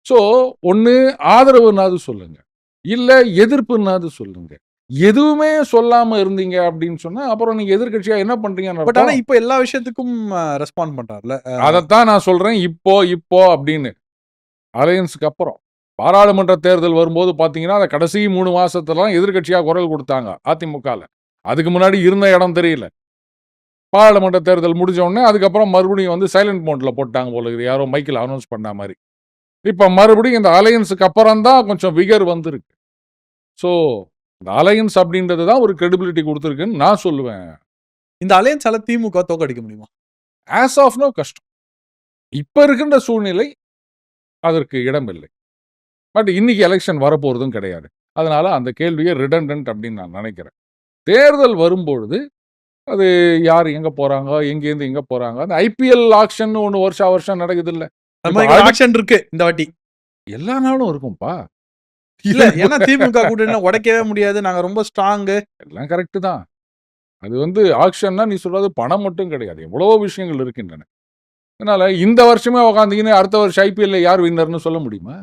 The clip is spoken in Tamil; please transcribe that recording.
ஸோ ஒண்ணு ஆதரவுனாவது சொல்லுங்க. இல்ல எதிர்ப்புனாவது சொல்லுங்க. எதுவுமே சொல்லாம இருந்தீங்க அப்படின்னு சொன்னா, அப்புறம் நீங்க எதிர்க்கட்சியா என்ன பண்றீங்கன்னு பட் ஆனா அர்த்தம். இப்ப எல்லா விஷயத்துக்கும் ரெஸ்பாண்ட் பண்றார்ல. அதத்தான் நான் சொல்றேன். இப்போ அப்படின்னு. அலையன்ஸ்க்கு அப்புறம். பாராளுமன்ற தேர்தல் வரும்போது பார்த்தீங்கன்னா, அந்த கடைசி 3 மாசத்துலலாம் எதிர்க்கட்சியா குரல் குடுத்தாங்க அதிமுகல. அதுக்கு முன்னாடி இருந்த இடம் தெரியல. பாராளுமன்ற தேர்தல் முடிஞ்ச உடனே அதுக்கப்புறம் மறுபடியும் வந்து சைலன்ட் மோட்ல போட்டாங்க போல இருக்குது. யாரோ மைக்ல அனௌன்ஸ் பண்ண மாரி. இப்ப மறுபடியும் இந்த அலையன்ஸ்க்கு அப்புறம் தான் கொஞ்சம் விகர் வந்திருக்கு. ஸோ இந்த அலையன்ஸ் அப்படின்றது தான் ஒரு கிரெடிபிலிட்டி குடுத்திருக்குன்னு நான் சொல்லுவேன். இந்த அலையன்ஸால திமுக தோற்கடிக்க முடியுமா? ஆஸ் ஆஃப் நவ் கஷ்டம். இப்ப இருக்கின்ற சூழ்நிலை அதற்கு இடமில்லை. பட் இன்னைக்கு எலெக்ஷன் வரப்போறதும் கிடையாது. அதனால அந்த கேள்வியே ரிடண்டன்ட் அப்படின்னு நான் நினைக்கிறேன். தேர்தல் வரும்பொழுது அது யார் எங்க போறாங்க? எங்கேருந்து எங்க போறாங்க? அந்த ஐபிஎல் ஆக்ஷன்னு ஒண்ணு வருஷா வருஷம் நடக்குதுல்ல. அந்த இப்ப மாதிரி ஆக்ஷன் இருக்கு இந்த வாட்டி. எல்லா நாளும் இருக்கும்பா. இல்ல ஏன்னா திமுக கூட்டணினா உடைக்கவே முடியாது. நாங்க ரொம்ப ஸ்ட்ராங்கு. எல்லாம் கரெக்ட் தான். அது வந்து ஆக்ஷன்னா நீ சொல்றது பணம் மட்டும் கிடையாது. எவ்வளவோ விஷயங்கள் இருக்கின்றன. அதனால இந்த வருஷமே உட்காந்தீங்கன்னு அடுத்த வருஷம் ஐபிஎல்ல யார் வின்னர்ன்னு சொல்ல முடியுமா?